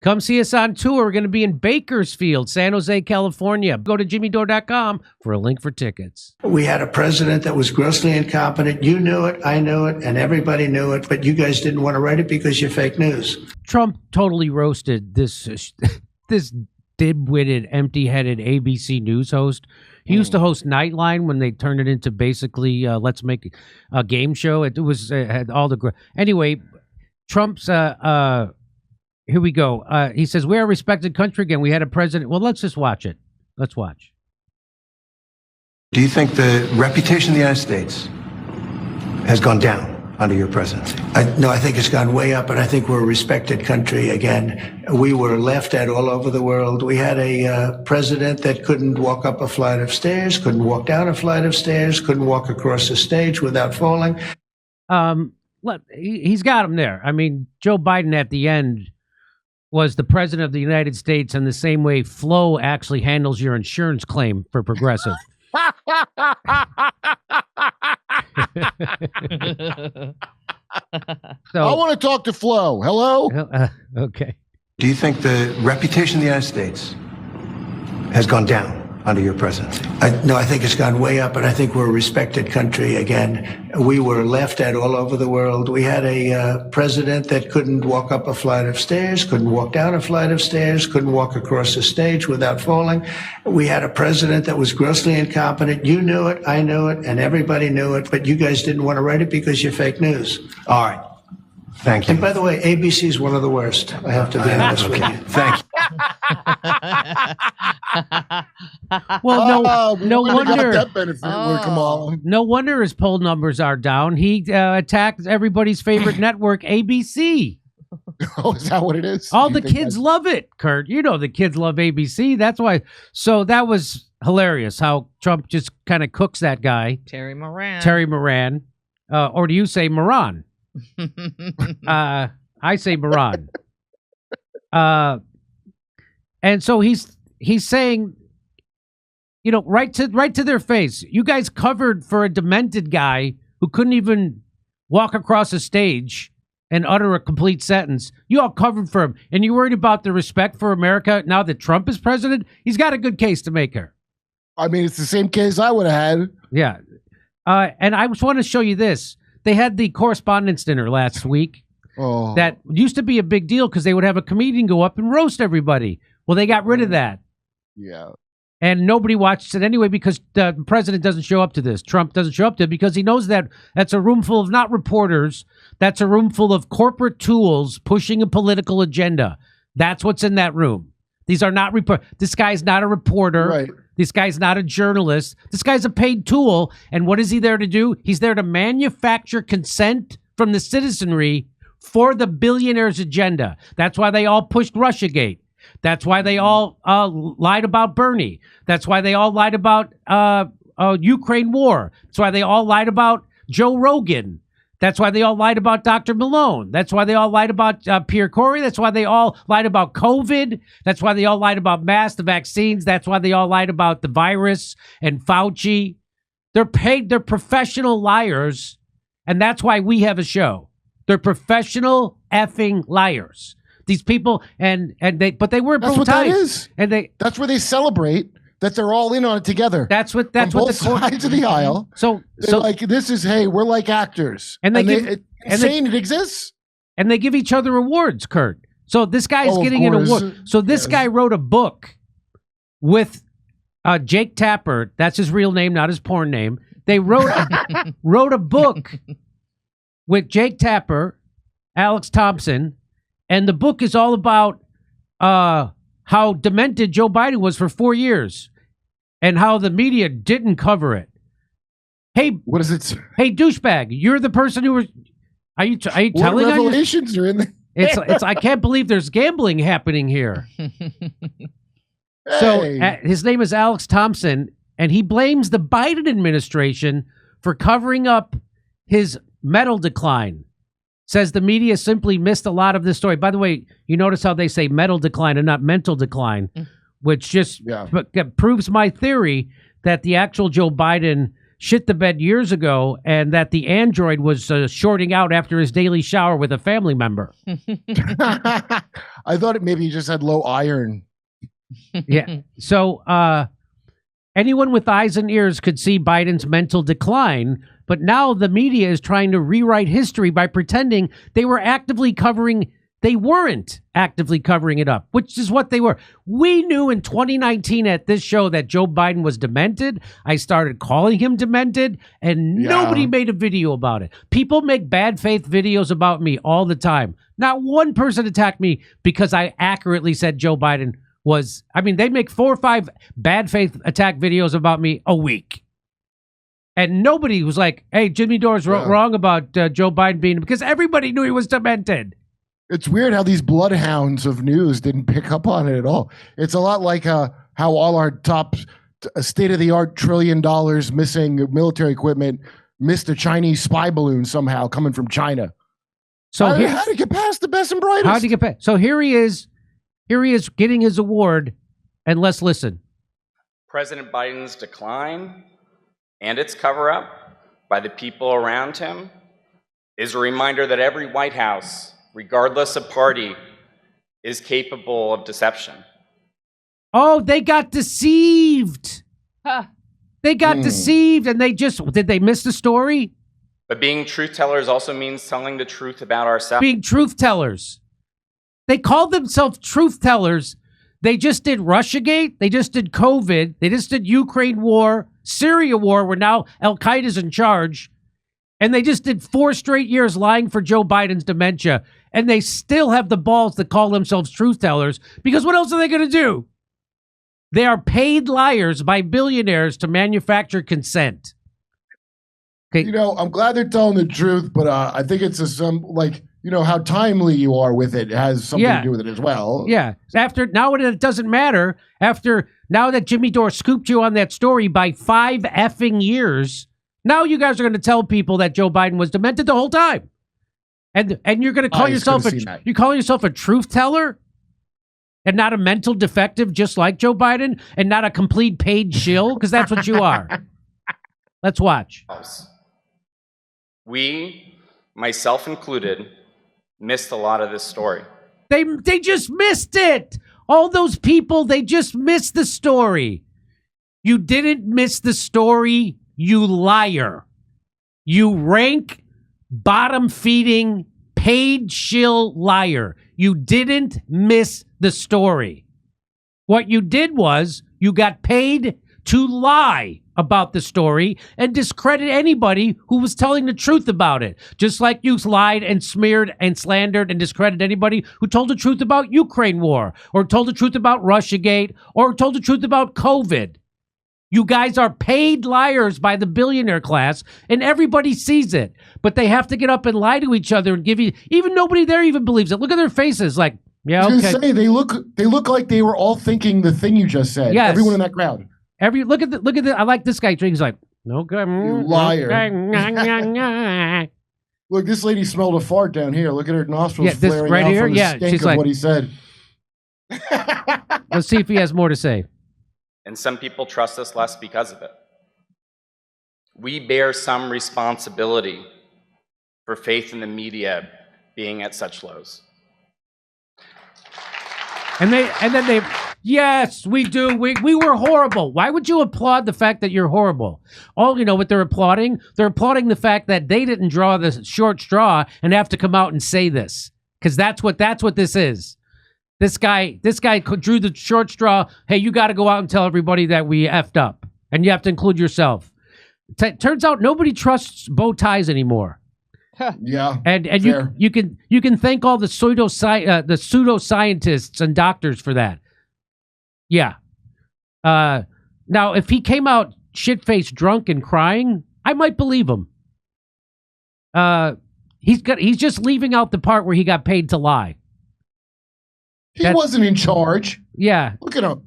Come see us on tour. We're going to be in Bakersfield, San Jose, California. Go to jimmydore.com for a link for tickets. We had a president that was grossly incompetent. You knew it, I knew it, and everybody knew it, but you guys didn't want to write it because you're fake news. Trump totally roasted this dim-witted, empty-headed ABC News host. He used to host Nightline when they turned it into basically let's make a game show. It was had all the anyway. Trump's here we go. He says we're a respected country again. We had a president. Well, let's just watch it. Let's watch. Do you think the reputation of the United States has gone down under your presidency? No, I think it's gone way up, and I think we're a respected country again. We were laughed at all over the world. We had a president that couldn't walk up a flight of stairs, couldn't walk down a flight of stairs, couldn't walk across a stage without falling. Look, he's got him there. I mean, Joe Biden at the end was the president of the United States in the same way Flo actually handles your insurance claim for Progressive. I want to talk to Flo. Hello? Okay. Do you think the reputation of the United States has gone down under your presidency? No, I think it's gone way up, and I think we're a respected country again. We were laughed at all over the world. We had a president that couldn't walk up a flight of stairs, couldn't walk down a flight of stairs, couldn't walk across a stage without falling. We had a president that was grossly incompetent. You knew it, I knew it, and everybody knew it, but you guys didn't want to write it because you're fake news. All right. Thank you. And by the way, ABC is one of the worst. I have to be honest with you. Thank you. Well, no Got wonder. that benefit with Kamala. No wonder his poll numbers are down. He attacked everybody's favorite network, ABC. Oh, is that what it is? All the kids love it, Kurt. You know the kids love ABC. That's why. So that was hilarious how Trump just kind of cooks that guy. Terry Moran. Terry Moran. Or do you say Moran? I say Moran. And so he's saying, you know, right to their face, you guys covered for a demented guy who couldn't even walk across a stage and utter a complete sentence. You all covered for him, and you're worried about the respect for America now that Trump is president. He's got a good case to make here. I mean, it's the same case I would have had. Yeah. And I just want to show you this. They had the correspondence dinner last week. Oh. That used to be a big deal because they would have a comedian go up and roast everybody. Well, they got rid of that. Yeah. And nobody watched it anyway because the president doesn't show up to this. Trump doesn't show up to it because he knows that that's a room full of not reporters. That's a room full of corporate tools pushing a political agenda. That's what's in that room. These are not this guy's not a reporter. Right. This guy's not a journalist. This guy's a paid tool. And what is he there to do? He's there to manufacture consent from the citizenry for the billionaires' agenda. That's why they all pushed Russiagate. That's why they all lied about Bernie. That's why they all lied about Ukraine war. That's why they all lied about Joe Rogan. That's why they all lied about Dr. Malone. That's why they all lied about Pierre Corey. That's why they all lied about COVID. That's why they all lied about masks, the vaccines. That's why they all lied about the virus and Fauci. They're paid. They're professional liars. And that's why we have a show. They're professional effing liars. These people, but they wear bow ties. That's what that is. And that's where they celebrate that they're all in on it together. That's what both sides of the aisle. So like this is, hey, we're like actors, and it's insane it exists. And they give each other awards, Kurt. So this guy's getting an award. So this guy wrote a book with Jake Tapper. That's his real name, not his porn name. They wrote a book with Jake Tapper, Alex Thompson. And the book is all about how demented Joe Biden was for 4 years and how the media didn't cover it. Hey, what is it? Hey, douchebag, you're the person who was. Are you telling us? What revelations are in there? It's. I can't believe there's gambling happening here. So his name is Alex Thompson, and he blames the Biden administration for covering up his mental decline. Says the media simply missed a lot of this story. By the way, you notice how they say mental decline and not mental decline, which just proves my theory that the actual Joe Biden shit the bed years ago, and that the android was shorting out after his daily shower with a family member. I thought maybe he just had low iron. Yeah. So anyone with eyes and ears could see Biden's mental decline, but now the media is trying to rewrite history by pretending they weren't actively covering it up, which is what they were. We knew in 2019 at this show that Joe Biden was demented. I started calling him demented, and nobody made a video about it. People make bad faith videos about me all the time. Not one person attacked me because I accurately said Joe Biden was, I mean, they make 4 or 5 bad faith attack videos about me a week. And nobody was like, hey, Jimmy Dore's wrong about Joe Biden being, because everybody knew he was demented. It's weird how these bloodhounds of news didn't pick up on it at all. It's a lot like how all our top state-of-the-art $1 trillion missing military equipment missed a Chinese spy balloon somehow coming from China. So how to get past the best and brightest? How to get past? So here he is getting his award, and let's listen. President Biden's decline and its cover-up by the people around him is a reminder that every White House, regardless of party, is capable of deception. Oh, they got deceived. They got deceived, and did they miss the story? But being truth tellers also means telling the truth about ourselves. Being truth tellers. They called themselves truth tellers. They just did Russiagate. They just did COVID. They just did Ukraine war, Syria war, where now Al-Qaeda's in charge. And they just did 4 straight years lying for Joe Biden's dementia. And they still have the balls to call themselves truth tellers, because what else are they going to do? They are paid liars by billionaires to manufacture consent. Okay. You know, I'm glad they're telling the truth, but I think it's how timely you are with it has something to do with it as well. Yeah. Now it doesn't matter. Now that Jimmy Dore scooped you on that story by 5 effing years, now you guys are going to tell people that Joe Biden was demented the whole time. And you're going to call yourself a truth teller and not a mental defective just like Joe Biden and not a complete paid shill, because that's what you are. Let's watch. We, myself included, missed a lot of this story. They just missed it. All those people, they just missed the story. You didn't miss the story, you liar. You rank bottom-feeding, paid shill liar. You didn't miss the story. What you did was you got paid to lie about the story and discredit anybody who was telling the truth about it. Just like you lied and smeared and slandered and discredited anybody who told the truth about Ukraine war, or told the truth about Russiagate, or told the truth about COVID. You guys are paid liars by the billionaire class, and everybody sees it. But they have to get up and lie to each other and give you, even nobody there even believes it. Look at their faces, like, yeah, okay. I was gonna say, they look like they were all thinking the thing you just said. Yes. Everyone in that crowd. Look at the. I like this guy. He's like, okay, you liar. Look, this lady smelled a fart down here. Look at her nostrils flaring right out here. from the stink She's of like, what he said. Let's see if he has more to say. And some people trust us less because of it. We bear some responsibility for faith in the media being at such lows. And then they, yes, we do. We were horrible. Why would you applaud the fact that you're horrible? You know what they're applauding? They're applauding the fact that they didn't draw the short straw and have to come out and say this, because that's what this is. This guy drew the short straw. Hey, you got to go out and tell everybody that we effed up, and you have to include yourself. Turns out nobody trusts bow ties anymore. Yeah, and you can thank all the pseudoscientists and doctors for that. Yeah. Now, if he came out shit-faced, drunk, and crying, I might believe him. He's just leaving out the part where he got paid to lie. He wasn't in charge. Yeah. Look at him.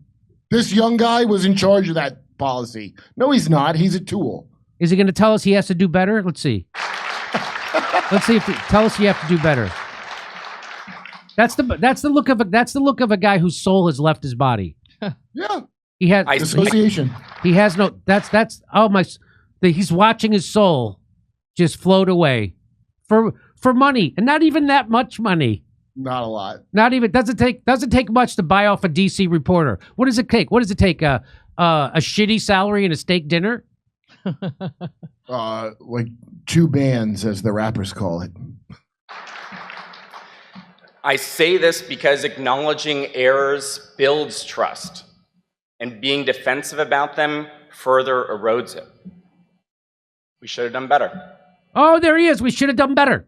This young guy was in charge of that policy. No, he's not. He's a tool. Is he going to tell us he has to do better? Let's see. Let's see if tell us you have to do better. That's the look of a guy whose soul has left his body. Yeah. He has dissociation. He has no. That's oh my. He's watching his soul just float away for money, and not even that much money. Not a lot. Not even doesn't take much to buy off a DC reporter. What does it take? What does it take? A shitty salary and a steak dinner? Like 2 bands, as the rappers call it. I say this because acknowledging errors builds trust, and being defensive about them further erodes it. We should have done better. Oh, there he is. We should have done better.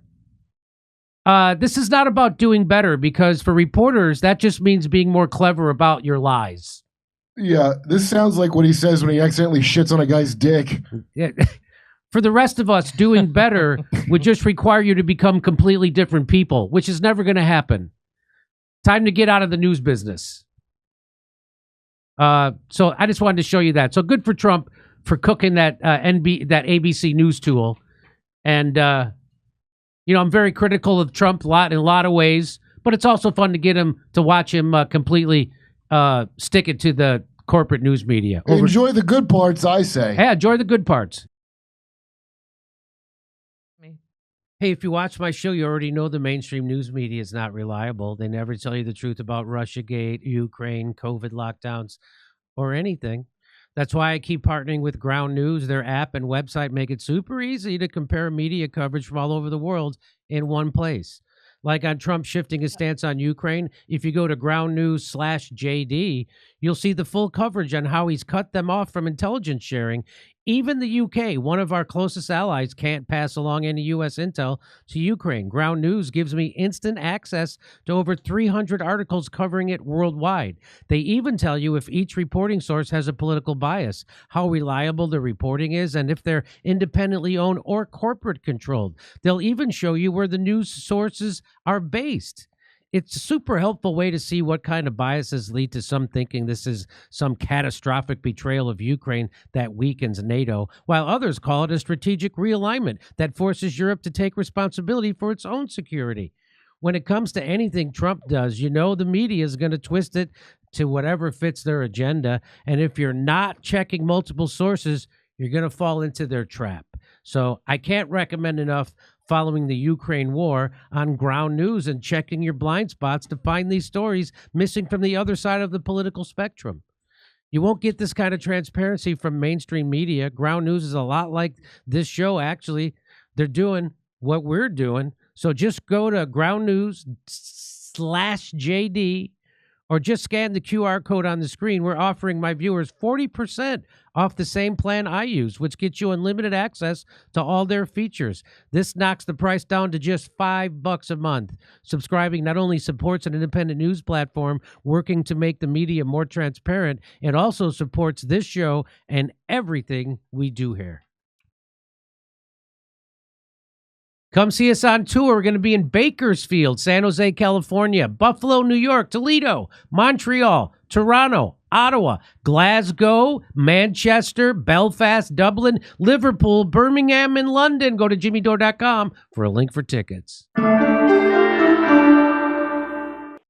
This is not about doing better, because for reporters, that just means being more clever about your lies. Yeah, this sounds like what he says when he accidentally shits on a guy's dick. Yeah. For the rest of us, doing better would just require you to become completely different people, which is never going to happen. Time to get out of the news business. So I just wanted to show you that. So good for Trump for cooking that that ABC News tool. And, I'm very critical of Trump in a lot of ways, but it's also fun to get him to watch him completely stick it to the corporate news media. Enjoy the good parts, I say. Yeah, enjoy the good parts. Hey, if you watch my show, you already know the mainstream news media is not reliable. They never tell you the truth about Russiagate, Ukraine, COVID lockdowns, or anything. That's why I keep partnering with Ground News. Their app and website make it super easy to compare media coverage from all over the world in one place. Like on Trump shifting his stance on Ukraine, if you go to Ground News /JD, you'll see the full coverage on how he's cut them off from intelligence sharing. Even the UK, one of our closest allies, can't pass along any U.S. intel to Ukraine. Ground News gives me instant access to over 300 articles covering it worldwide. They even tell you if each reporting source has a political bias, how reliable the reporting is, and if they're independently owned or corporate controlled. They'll even show you where the news sources are based. It's a super helpful way to see what kind of biases lead to some thinking this is some catastrophic betrayal of Ukraine that weakens NATO, while others call it a strategic realignment that forces Europe to take responsibility for its own security. When it comes to anything Trump does, the media is going to twist it to whatever fits their agenda. And if you're not checking multiple sources, you're going to fall into their trap. So I can't recommend enough following the Ukraine war on Ground News and checking your blind spots to find these stories missing from the other side of the political spectrum. You won't get this kind of transparency from mainstream media. Ground News is a lot like this show, actually. They're doing what we're doing. So just go to Ground News /JD or just scan the QR code on the screen. We're offering my viewers 40% off the same plan I use, which gets you unlimited access to all their features. This knocks the price down to just $5 a month. Subscribing not only supports an independent news platform working to make the media more transparent, it also supports this show and everything we do here. Come see us on tour. We're going to be in Bakersfield, San Jose, California, Buffalo, New York, Toledo, Montreal, Toronto, Ottawa, Glasgow, Manchester, Belfast, Dublin, Liverpool, Birmingham, and London. Go to jimmydore.com for a link for tickets.